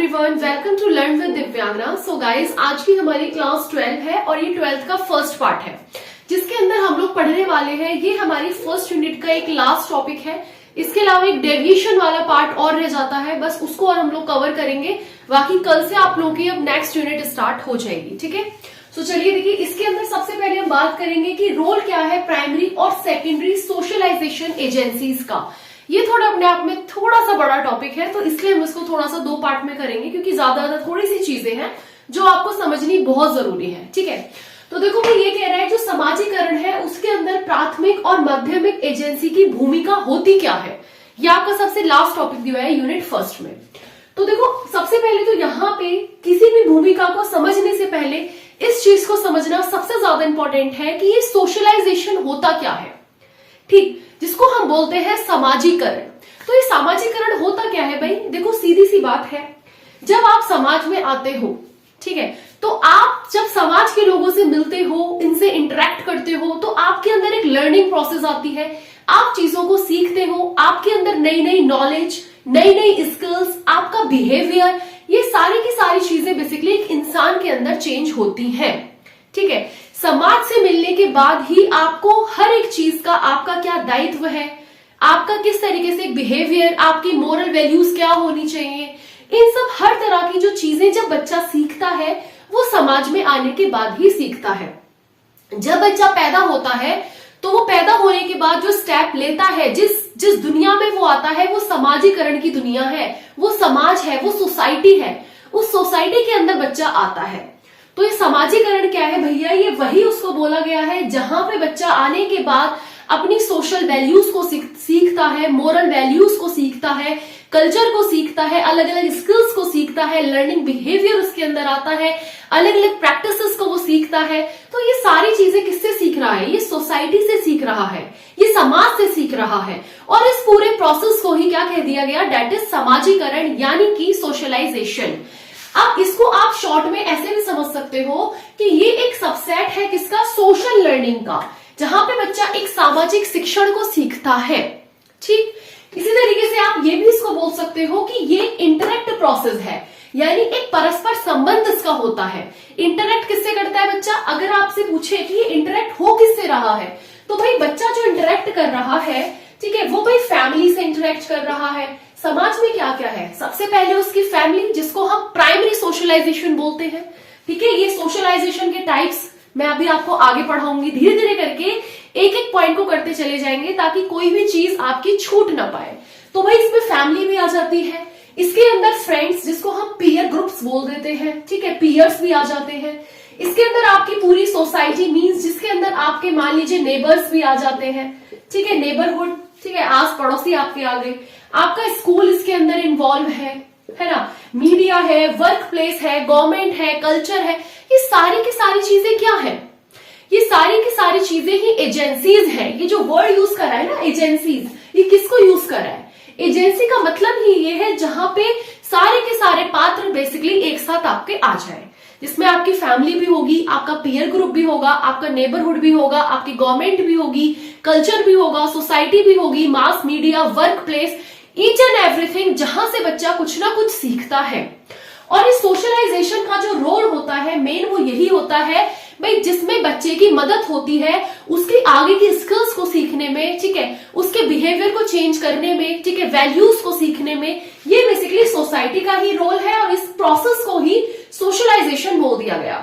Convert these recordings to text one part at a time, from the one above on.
Everyone, welcome to learn with Divyangana. So guys, आज की हमारी क्लास 12 है और ये 12th का फर्स्ट पार्ट है जिसके अंदर हम लोग पढ़ने वाले हैं। ये हमारी फर्स्ट यूनिट का एक लास्ट टॉपिक है। इसके अलावा एक डेविएशन वाला पार्ट और रह जाता है, बस उसको और हम लोग कवर करेंगे। बाकी कल से आप लोगों की अब नेक्स्ट यूनिट स्टार्ट हो जाएगी, ठीक है। तो चलिए देखिए, इसके अंदर सबसे पहले हम बात करेंगे कि रोल क्या है प्राइमरी और सेकेंडरी सोशलाइजेशन एजेंसीज का। ये थोड़ा अपने आप में थोड़ा सा बड़ा टॉपिक है, तो इसलिए हम इसको थोड़ा सा दो पार्ट में करेंगे क्योंकि ज्यादा थोड़ी सी चीजें हैं जो आपको समझनी बहुत जरूरी है, ठीक है। तो देखो भाई, ये कह रहा है जो समाजीकरण है उसके अंदर प्राथमिक और माध्यमिक एजेंसी की भूमिका होती क्या है। ये आपका सबसे लास्ट टॉपिक दिया है यूनिट फर्स्ट में। तो देखो, सबसे पहले तो यहाँ पे किसी भी भूमिका को समझने से पहले इस चीज को समझना सबसे ज्यादा इंपॉर्टेंट है कि ये सोशलाइजेशन होता क्या है, ठीक, जिसको हम बोलते हैं समाजीकरण। तो ये समाजीकरण होता क्या है भाई? देखो, सीधी सी बात है, जब आप समाज में आते हो, ठीक है, तो आप जब समाज के लोगों से मिलते हो, इनसे इंटरेक्ट करते हो, तो आपके अंदर एक लर्निंग प्रोसेस आती है। आप चीजों को सीखते हो, आपके अंदर नई नई नॉलेज, नई नई स्किल्स, आपका बिहेवियर, ये सारी की सारी चीजें बेसिकली एक इंसान के अंदर चेंज होती हैं, ठीक है। समाज से मिलने के बाद ही आपको हर एक चीज का आपका क्या दायित्व है, आपका किस तरीके से बिहेवियर, आपकी मोरल वैल्यूज क्या होनी चाहिए, इन सब हर तरह की जो चीजें जब बच्चा सीखता है वो समाज में आने के बाद ही सीखता है। जब बच्चा पैदा होता है तो वो पैदा होने के बाद जो स्टेप लेता है, जिस दुनिया में वो आता है, वो समाजीकरण की दुनिया है, वो समाज है, वो सोसाइटी है। उस सोसाइटी के अंदर बच्चा आता है। तो ये समाजीकरण क्या है भैया? ये वही उसको बोला गया है जहां पे बच्चा आने के बाद अपनी सोशल वैल्यूज को सीखता है, मोरल वैल्यूज को सीखता है, कल्चर को सीखता है, अलग अलग स्किल्स को सीखता है, लर्निंग बिहेवियर उसके अंदर आता है, अलग अलग प्रैक्टिसेस को वो सीखता है। तो ये सारी चीजें किससे सीख रहा है? ये सोसाइटी से सीख रहा है, ये समाज से सीख रहा है। और इस पूरे प्रोसेस को ही क्या कह दिया गया? दैट इज समाजीकरण, यानी कि सोशलाइजेशन। अब इसको आप शॉर्ट में ऐसे भी समझ सकते हो कि ये एक सबसेट है किसका? सोशल लर्निंग का, जहां पे बच्चा एक सामाजिक शिक्षण को सीखता है, ठीक। इसी तरीके से आप ये भी इसको बोल सकते हो कि ये इंटरेक्ट प्रोसेस है, यानी एक परस्पर संबंध इसका होता है। इंटरेक्ट किससे करता है बच्चा? अगर आपसे पूछे कि ये इंटरेक्ट हो किससे रहा है, तो भाई बच्चा जो इंटरेक्ट कर रहा है, ठीक है, वो भाई फैमिली से इंटरेक्ट कर रहा है। समाज में क्या क्या है? सबसे पहले उसकी फैमिली, जिसको हम प्राइमरी सोशलाइजेशन बोलते हैं, ठीक है। ये सोशलाइजेशन के टाइप्स मैं अभी आपको आगे पढ़ाऊंगी, धीरे धीरे करके एक एक पॉइंट को करते चले जाएंगे ताकि कोई भी चीज आपकी छूट ना पाए। तो भाई इसमें फैमिली भी आ जाती है, इसके अंदर फ्रेंड्स, जिसको हम पीयर ग्रुप्स बोल देते हैं, ठीक है, पीयर्स भी आ जाते हैं। इसके अंदर आपकी पूरी सोसाइटी मीन्स, जिसके अंदर आपके मान लीजिए नेबर्स भी आ जाते हैं, ठीक है, नेबरहुड, ठीक है, आस पड़ोसी आपके आ गए। आपका स्कूल इसके अंदर इन्वॉल्व है ना, मीडिया है, वर्क प्लेस है, गवर्नमेंट है, कल्चर है। ये सारी की सारी चीजें क्या है? ये सारी की सारी चीजें ही एजेंसीज है। ये जो वर्ड यूज कर रहा है ना, एजेंसीज, ये किसको यूज कर रहा है? एजेंसी का मतलब ही ये है जहां पे सारे के सारे पात्र बेसिकली एक साथ आपके आ जाए, जिसमें आपकी फैमिली भी होगी, आपका पीयर ग्रुप भी होगा, आपका नेबरहुड भी होगा, आपकी गवर्नमेंट भी होगी, कल्चर भी होगा, सोसाइटी भी होगी, mass media, work place, each and everything, जहां से बच्चा कुछ ना कुछ सीखता है। और इस सोशलाइजेशन का जो रोल होता है मेन, वो यही होता है भाई, जिसमें बच्चे की मदद होती है उसकी आगे की स्किल्स को सीखने में, ठीक है, उसके बिहेवियर को चेंज करने में, ठीक है, वैल्यूज को सीखने में। ये बेसिकली सोसाइटी का ही रोल है और इस प्रोसेस को ही सोशलाइजेशन बोल दिया गया।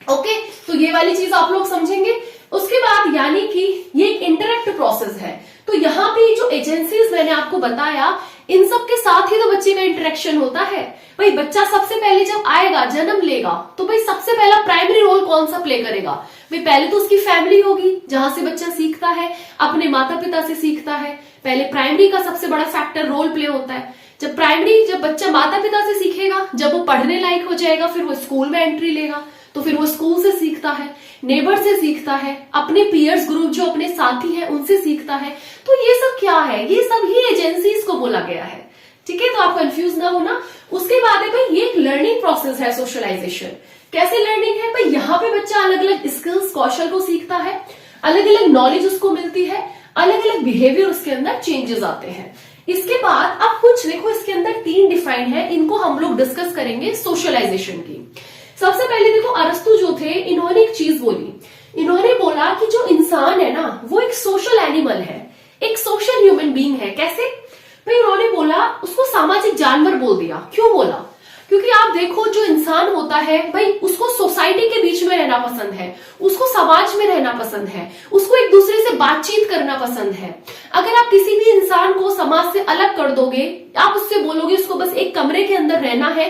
ओके, तो ये वाली चीज आप लोग समझेंगे। उसके बाद यानी कि ये एक इंटरेक्ट प्रोसेस है। तो यहाँ पे जो एजेंसीज मैंने आपको बताया, इन सब के साथ ही तो बच्चे का इंटरेक्शन होता है। भाई बच्चा सबसे पहले जब आएगा, जन्म लेगा, तो भाई सबसे पहला प्राइमरी रोल कौन सा प्ले करेगा? भाई पहले तो उसकी फैमिली होगी, जहां से बच्चा सीखता है, अपने माता पिता से सीखता है। पहले प्राइमरी का सबसे बड़ा फैक्टर रोल प्ले होता है। जब बच्चा माता पिता से सीखेगा, जब वो पढ़ने लायक हो जाएगा, फिर वो स्कूल में एंट्री लेगा, तो फिर वो स्कूल से सीखता है, नेबर से सीखता है, अपने पीयर्स ग्रुप जो अपने साथी हैं उनसे सीखता है। तो ये सब क्या है? ये सब ही एजेंसीज को बोला गया है, ठीक है। तो आप कंफ्यूज ना होना। उसके बाद है भाई, ये एक लर्निंग प्रोसेस है सोशलाइजेशन। कैसे लर्निंग है भाई? यहाँ पे बच्चा अलग अलग स्किल्स, कौशल को सीखता है, अलग अलग नॉलेज उसको मिलती है, अलग अलग बिहेवियर उसके अंदर चेंजेस आते हैं। इसके बाद अब कुछ देखो, इसके अंदर 3 डिफाइन है, इनको हम लोग डिस्कस करेंगे सोशलाइजेशन की। सबसे पहले देखो, अरस्तु जो थे, इन्होंने एक चीज बोली। इन्होंने बोला कि जो इंसान है ना, वो एक सोशल एनिमल है, एक सोशल ह्यूमन बीइंग है। कैसे भाई? उन्होंने बोला, उसको सामाजिक जानवर बोल दिया। क्यों बोला? क्योंकि आप देखो, जो इंसान होता है भाई, उसको सोसाइटी के बीच में रहना पसंद है, उसको समाज में रहना पसंद है, उसको एक दूसरे से बातचीत करना पसंद है। अगर आप किसी भी इंसान को समाज से अलग कर दोगे, आप उससे बोलोगे उसको बस एक कमरे के अंदर रहना है,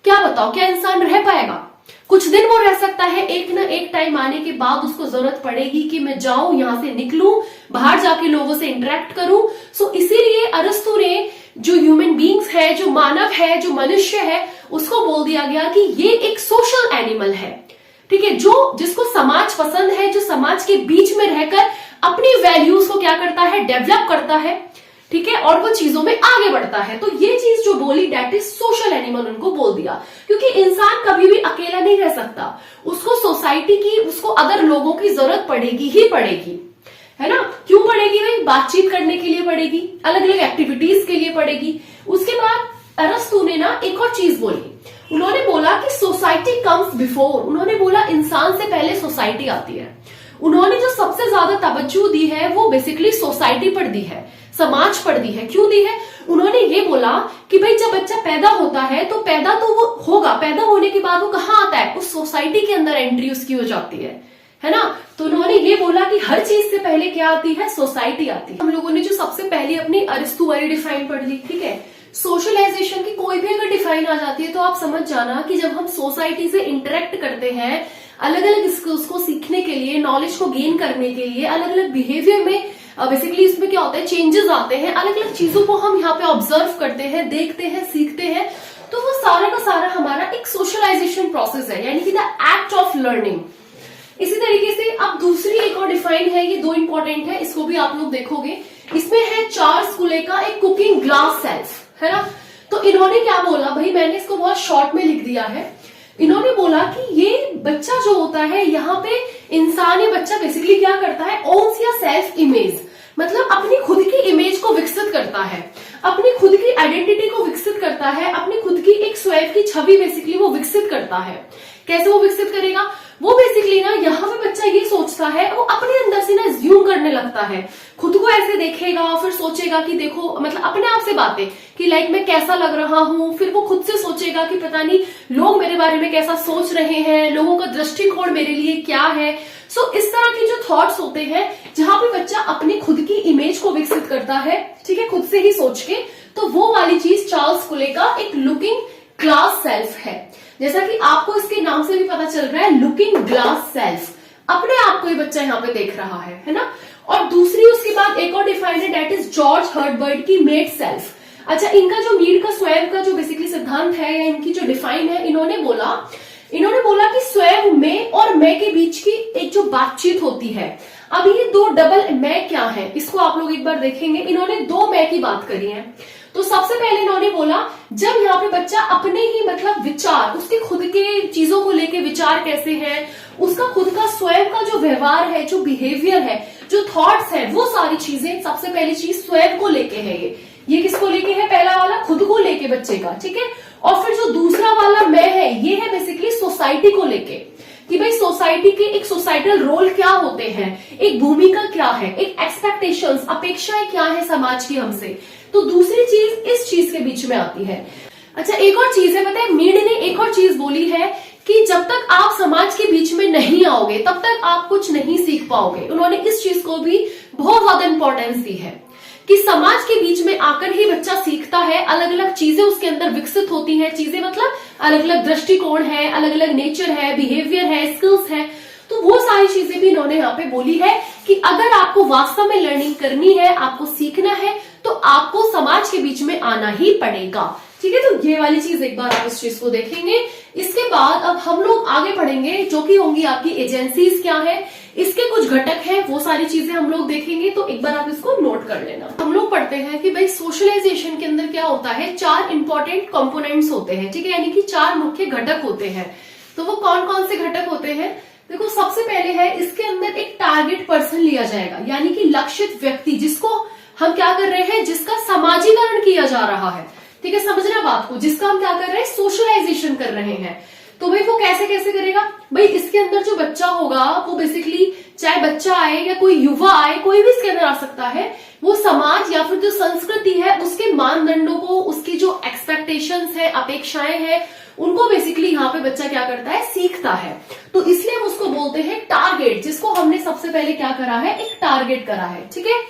क्या बताओ, क्या इंसान रह पाएगा? कुछ दिन वो रह सकता है, एक ना एक टाइम आने के बाद उसको जरूरत पड़ेगी कि मैं जाऊं, यहां से निकलूं, बाहर जाके लोगों से इंटरेक्ट करूं। सो इसीलिए अरस्तु ने जो ह्यूमन बींग्स है, जो मानव है, जो मनुष्य है, उसको बोल दिया गया कि ये एक सोशल एनिमल है। ठीक है, जो जिसको समाज पसंद है, जो समाज के बीच में रहकर अपनी वैल्यूज को क्या करता है, डेवलप करता है। ठीक है, और वो चीजों में आगे बढ़ता है। तो ये चीज जो बोली, डेट इज सोशल एनिमल, उनको बोल दिया। क्योंकि इंसान कभी भी अकेला नहीं रह सकता, उसको सोसाइटी की, उसको अदर लोगों की जरूरत पड़ेगी ही पड़ेगी, है ना? क्यों पड़ेगी भाई? बातचीत करने के लिए पड़ेगी, अलग अलग एक्टिविटीज के लिए पड़ेगी। उसके बाद अरस्तु ने ना एक और चीज बोली। उन्होंने बोला कि सोसाइटी कम्स बिफोर। उन्होंने बोला इंसान से पहले सोसाइटी आती है। उन्होंने जो सबसे ज्यादा तवज्जो दी है वो बेसिकली सोसाइटी पर दी है, समाज पर दी है। क्यों दी है? उन्होंने ये बोला कि भाई जब बच्चा पैदा होता है तो पैदा तो वो होगा, पैदा होने के बाद वो कहाँ आता है? उस सोसाइटी के अंदर एंट्री उसकी हो जाती है ना? तो उन्होंने ये बोला कि हर चीज से पहले क्या आती है? सोसाइटी आती है। हम लोगों ने जो सबसे पहले अपनी अरिस्तु वाली डिफाइन पढ़ ली, ठीक है। सोशलाइजेशन की कोई भी अगर डिफाइन आ जाती है तो आप समझ जाना कि जब हम सोसाइटी से इंटरेक्ट करते हैं, अलग अलग स्किल्स को सीखने के लिए, नॉलेज को गेन करने के लिए, अलग अलग बिहेवियर में बेसिकली इसमें क्या होता है, चेंजेस आते हैं, अलग अलग चीजों को हम यहाँ पे ऑब्जर्व करते हैं, देखते हैं, सीखते हैं, तो वो सारा का सारा हमारा एक सोशलाइजेशन प्रोसेस है, यानी कि द एक्ट ऑफ लर्निंग। इसी तरीके से अब दूसरी एक और डिफाइन है, ये 2 इंपॉर्टेंट है, इसको भी आप लोग देखोगे। इसमें है चार्ल्स कुले का एक कुकिंग ग्लास सेल्फ, है ना। तो इन्होंने क्या बोला भाई, मैंने इसको बहुत शॉर्ट में लिख दिया है। इन्होंने बोला कि ये बच्चा जो होता है, यहाँ पे इंसान, ये बच्चा बेसिकली क्या करता है, ओन्स या सेल्फ इमेज, मतलब अपनी खुद की इमेज को विकसित करता है, अपनी खुद की आइडेंटिटी को विकसित करता है, अपनी खुद की एक स्वयं की छवि बेसिकली वो विकसित करता है। कैसे वो विकसित करेगा? वो बेसिकली ना, यहाँ पे बच्चा ये सोचता है, वो अपने अंदर से ना ज्यूम करने लगता है, खुद को ऐसे देखेगा, फिर सोचेगा कि देखो, मतलब अपने आप से बातें कि लाइक मैं कैसा लग रहा हूँ, फिर वो खुद से सोचेगा कि पता नहीं लोग मेरे बारे में कैसा सोच रहे हैं, लोगों का दृष्टिकोण मेरे लिए क्या है। सो इस तरह के जो थॉट्स होते हैं, जहां पे बच्चा अपनी खुद की इमेज को विकसित करता है, ठीक है, खुद से ही सोच के, तो वो वाली चीज चार्ल्स कुले का एक लुकिंग ग्लास सेल्फ है। जैसा कि आपको इसके नाम से भी पता चल रहा है, लुकिंग ग्लास सेल्फ, अपने आप को ये बच्चा यहाँ पे देख रहा है ना। और दूसरी उसके बाद एक और डिफाइन है, डेट इज जॉर्ज हर्टबर्ट की मेड सेल्फ। अच्छा, इनका जो मीड का स्वयं का जो बेसिकली सिद्धांत है, या इनकी जो डिफाइन है, इन्होंने बोला कि स्वयं में और मैं के बीच की एक जो बातचीत होती है। अब ये 2 डबल मैं क्या है, इसको आप लोग एक बार देखेंगे। इन्होंने 2 मैं की बात करी है। तो सबसे पहले इन्होंने बोला, जब यहाँ पे बच्चा अपने ही मतलब विचार, उसके खुद के चीजों को लेके विचार कैसे हैं, उसका खुद का स्वयं का जो व्यवहार है, जो बिहेवियर है, जो थॉट्स है, वो सारी चीजें, सबसे पहली चीज स्वयं को लेके है। ये किसको लेके है? पहला वाला खुद को लेके बच्चे का, ठीक है। और फिर जो दूसरा वाला मैं है, ये है बेसिकली सोसाइटी को लेके, कि भाई सोसाइटी के एक सोसाइटल रोल क्या होते हैं, एक भूमिका क्या है, एक एक्सपेक्टेशंस, अपेक्षाएं क्या है समाज की हमसे। तो दूसरी चीज इस चीज के बीच में आती है। अच्छा, एक और चीज है, पता है, मीड ने एक और चीज बोली है कि जब तक आप समाज के बीच में नहीं आओगे, तब तक आप कुछ नहीं सीख पाओगे। उन्होंने इस चीज को भी बहुत ज्यादा इंपॉर्टेंस दी है कि समाज के बीच में आकर ही बच्चा सीखता है, अलग अलग चीजें उसके अंदर विकसित होती हैं। चीजें मतलब अलग अलग दृष्टिकोण है, अलग अलग नेचर है, बिहेवियर है, स्किल्स है। तो वो सारी चीजें भी इन्होंने यहाँ पे बोली है कि अगर आपको वास्तव में लर्निंग करनी है, आपको सीखना है, तो आपको समाज के बीच में आना ही पड़ेगा, ठीक है। तो ये वाली चीज एक बार आप इस चीज को देखेंगे। इसके बाद अब हम लोग आगे बढ़ेंगे, जो कि होंगी आपकी एजेंसीज क्या है, इसके कुछ घटक हैं, वो सारी चीजें हम लोग देखेंगे। तो एक बार आप इसको नोट कर लेना। हम लोग पढ़ते हैं कि भाई सोशलाइजेशन के अंदर क्या होता है, 4 इंपॉर्टेंट कंपोनेंट्स होते हैं, ठीक है, यानी कि 4 मुख्य घटक होते हैं। तो वो कौन कौन से घटक होते हैं? देखो, सबसे पहले है, इसके अंदर एक टारगेट पर्सन लिया जाएगा, यानी कि लक्षित व्यक्ति, जिसको हम क्या कर रहे हैं, जिसका समाजीकरण किया जा रहा है। ठीक है, समझना बात को, जिसका हम क्या कर रहे हैं, सोशलाइजेशन कर रहे हैं। तो भाई वो कैसे कैसे करेगा भाई, इसके अंदर जो बच्चा होगा वो बेसिकली, चाहे बच्चा आए या कोई युवा आए, कोई भी इसके अंदर आ सकता है, वो समाज या फिर जो संस्कृति है उसके मानदंडों को, उसकी जो एक्सपेक्टेशंस है, अपेक्षाएं हैं, उनको बेसिकली यहाँ पे बच्चा क्या करता है, सीखता है। तो इसलिए हम उसको बोलते हैं टारगेट, जिसको हमने सबसे पहले क्या करा है, एक टारगेट करा है। ठीक है,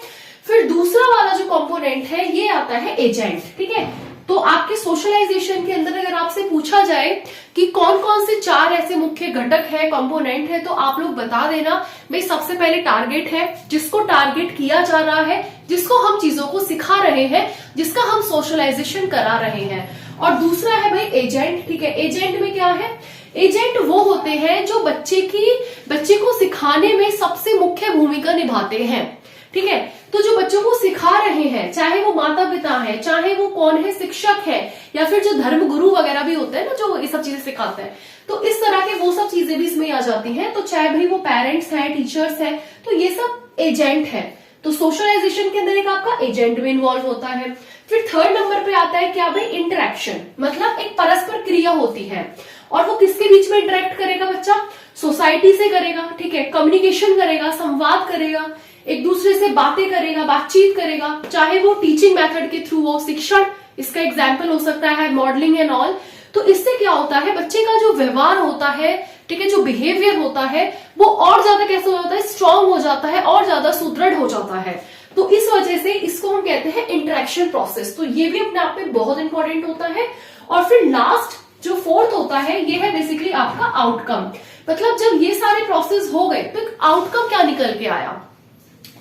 फिर दूसरा वाला जो कंपोनेंट है ये आता है एजेंट। ठीक है, तो आपके सोशलाइजेशन के अंदर अगर आपसे पूछा जाए कि कौन कौन से 4 ऐसे मुख्य घटक है, कंपोनेंट है, तो आप लोग बता देना भाई। सबसे पहले टारगेट है, जिसको टारगेट किया जा रहा है, जिसको हम चीजों को सिखा रहे हैं, जिसका हम सोशलाइजेशन करा रहे हैं। और दूसरा है भाई एजेंट। ठीक है, एजेंट में क्या है, एजेंट वो होते हैं जो बच्चे को सिखाने में सबसे मुख्य भूमिका निभाते हैं। ठीक है, तो जो बच्चों को सिखा रहे हैं, चाहे वो माता पिता है, चाहे वो कौन है, शिक्षक है, या फिर जो धर्म गुरु वगैरह भी होते हैं ना, जो ये सब चीजें सिखाते हैं, तो इस तरह के वो सब चीजें भी इसमें आ जाती हैं। तो चाहे भाई वो पेरेंट्स हैं, टीचर्स हैं, तो ये सब एजेंट है। तो सोशलाइजेशन के अंदर एक आपका एजेंट भी इन्वॉल्व होता है। फिर थर्ड नंबर पे आता है क्या भाई, इंटरेक्शन, मतलब एक परस्पर क्रिया होती है। और वो किसके बीच में इंटरेक्ट करेगा बच्चा, सोसाइटी से करेगा। ठीक है, कम्युनिकेशन करेगा, संवाद करेगा, एक दूसरे से बातें करेगा, बातचीत करेगा, चाहे वो टीचिंग मेथड के थ्रू हो, शिक्षण इसका एग्जाम्पल हो सकता है, मॉडलिंग एंड ऑल। तो इससे क्या होता है, बच्चे का जो व्यवहार होता है, ठीक है, जो बिहेवियर होता है, वो और ज्यादा कैसे हो जाता है, स्ट्रांग हो जाता है, और ज्यादा सुदृढ़ हो जाता है। तो इस वजह से इसको हम कहते हैं इंटरेक्शन प्रोसेस। तो ये भी अपने आप में बहुत इंपॉर्टेंट होता है। और फिर लास्ट जो फोर्थ होता है, ये है बेसिकली आपका आउटकम। मतलब जब ये सारे प्रोसेस हो गए तो आउटकम क्या निकल के आया।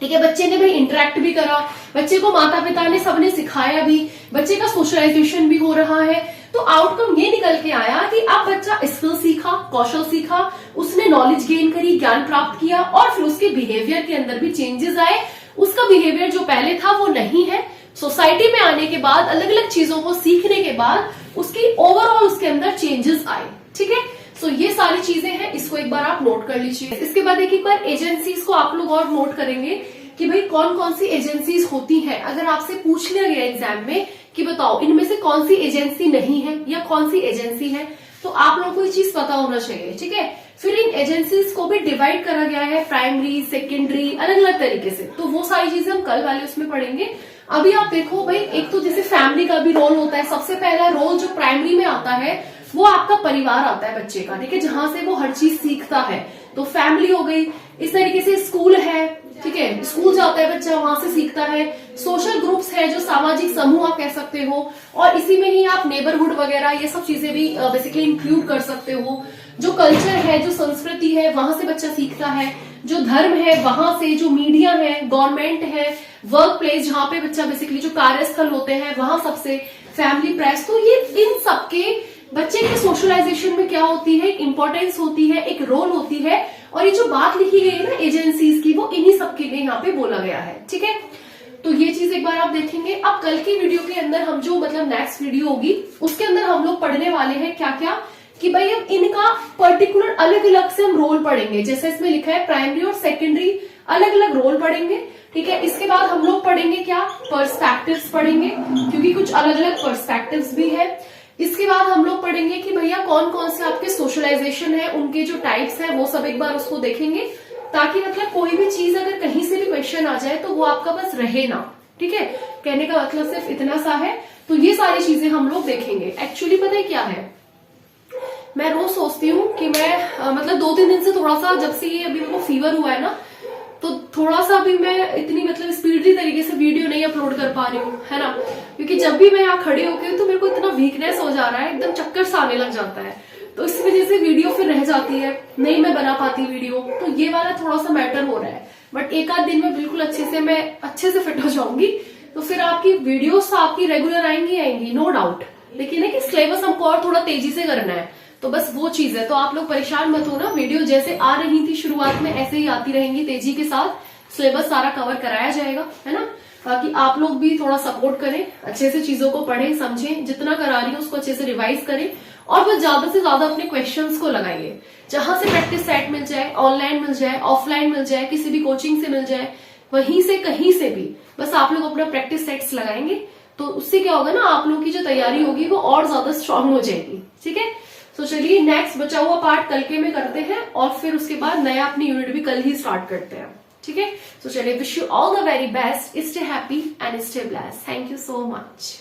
ठीक है, बच्चे ने भाई इंटरेक्ट भी करा, बच्चे को माता पिता ने सबने सिखाया भी, बच्चे का सोशलाइजेशन भी हो रहा है। तो आउटकम ये निकल के आया कि अब बच्चा स्किल सीखा, कौशल सीखा, उसने नॉलेज गेन करी, ज्ञान प्राप्त किया, और फिर उसके बिहेवियर के अंदर भी चेंजेस आए। उसका बिहेवियर जो पहले था वो नहीं है। सोसाइटी में आने के बाद, अलग अलग चीजों को सीखने के बाद उसकी ओवरऑल उसके अंदर चेंजेस आए। ठीक है, सो ये सारी चीजें हैं, इसको एक बार आप नोट कर लीजिए। इसके बाद एक बार एजेंसीज को आप लोग और नोट करेंगे कि भाई कौन कौन सी एजेंसीज होती हैं। अगर आपसे पूछ लिया गया एग्जाम में कि बताओ इनमें से कौन सी एजेंसी नहीं है या कौन सी एजेंसी है, तो आप लोगों को ये चीज पता होना चाहिए। ठीक है, फिर इन एजेंसीज को भी डिवाइड करा गया है, प्राइमरी, सेकेंडरी, अलग अलग तरीके से। तो वो सारी चीजें हम कल वाले उसमें पढ़ेंगे। अभी आप देखो भाई, एक तो जैसे फैमिली का भी रोल होता है। सबसे पहला रोल जो प्राइमरी में आता है वो आपका परिवार आता है बच्चे का। ठीक है, जहां से वो हर चीज सीखता है, तो फैमिली हो गई। इस तरीके से स्कूल है, ठीक है, स्कूल जाता है बच्चा, वहां से सीखता है। सोशल ग्रुप्स है, जो सामाजिक समूह आप कह सकते हो, और इसी में ही आप नेबरहुड वगैरह ये सब चीजें भी बेसिकली इंक्लूड कर सकते हो। जो कल्चर है, जो संस्कृति है, वहां से बच्चा सीखता है। जो धर्म है वहां से, जो मीडिया है, गवर्नमेंट है, वर्क प्लेस जहां पे बच्चा बेसिकली जो कार्यस्थल होते हैं वहां सबसे, फैमिली, प्रेस। तो ये इन सबके बच्चे के सोशलाइजेशन में क्या होती है, एक इंपॉर्टेंस होती है, एक रोल होती है। और ये जो बात लिखी गई है ना एजेंसीज की, वो इन्हीं सबके लिए यहाँ पे बोला गया है। ठीक है, तो ये चीज एक बार आप देखेंगे। अब कल की वीडियो के अंदर हम जो मतलब नेक्स्ट वीडियो होगी उसके अंदर हम लोग पढ़ने वाले हैं क्या क्या, कि भाई अब इनका पर्टिकुलर अलग अलग से हम रोल पढ़ेंगे। जैसे इसमें लिखा है प्राइमरी और सेकेंडरी अलग अलग रोल पढ़ेंगे। ठीक है, इसके बाद हम लोग पढ़ेंगे क्या, पर्सपेक्टिव्स पढ़ेंगे, क्योंकि कुछ अलग अलग पर्सपेक्टिव्स भी है। इसके बाद हम लोग पढ़ेंगे कि भैया कौन कौन से आपके सोशलाइजेशन है, उनके जो टाइप्स है वो सब एक बार उसको देखेंगे, ताकि मतलब कोई भी चीज अगर कहीं से भी क्वेश्चन आ जाए तो वो आपका बस रहे ना। ठीक है, कहने का मतलब सिर्फ इतना सा है। तो ये सारी चीजें हम लोग देखेंगे। एक्चुअली पता है क्या है, मैं रोज सोचती हूँ कि मैं मतलब 2-3 दिन से थोड़ा सा, जब से ये अभी मेरे को फीवर हुआ है ना, तो थोड़ा सा भी मैं इतनी मतलब स्पीडी तरीके से वीडियो नहीं अपलोड कर पा रही हूँ, है ना, क्योंकि जब भी मैं यहाँ खड़े होके तो मेरे को इतना वीकनेस हो जा रहा है, एकदम चक्कर सा आने लग जाता है। तो इस वजह से वीडियो फिर रह जाती है, नहीं मैं बना पाती वीडियो। तो ये वाला थोड़ा सा मैटर हो रहा है, बट एक आध दिन में बिल्कुल अच्छे से फिट हो जाऊंगी। तो फिर आपकी वीडियोस आपकी रेगुलर आएंगी नो डाउट। लेकिन है कि सिलेबस हमको और थोड़ा तेजी से करना है, तो बस वो चीज है। तो आप लोग परेशान मत होना, वीडियो जैसे आ रही थी शुरुआत में ऐसे ही आती रहेंगी तेजी के साथ। सिलेबस सारा कवर कराया जाएगा, है ना, ताकि आप लोग भी थोड़ा सपोर्ट करें, अच्छे से चीजों को पढ़ें, समझें, जितना करा रही है उसको अच्छे से रिवाइज करें, और बस ज्यादा से ज्यादा अपने क्वेश्चंस को लगाइए। जहां से प्रैक्टिस सेट मिल जाए, ऑनलाइन मिल जाए, ऑफलाइन मिल जाए, किसी भी कोचिंग से मिल जाए, वहीं से कहीं से भी बस आप लोग अपना प्रैक्टिस सेट्स लगाएंगे तो उससे क्या होगा ना, आप लोगों की जो तैयारी होगी वो और ज्यादा स्ट्रांग हो जाएगी। ठीक है, तो चलिए नेक्स्ट बचा हुआ पार्ट कल के में करते हैं और फिर उसके बाद नया अपनी यूनिट भी कल ही स्टार्ट करते हैं। ठीक है, तो चलिए wish you all the very best, stay happy and stay blessed. Thank you so much.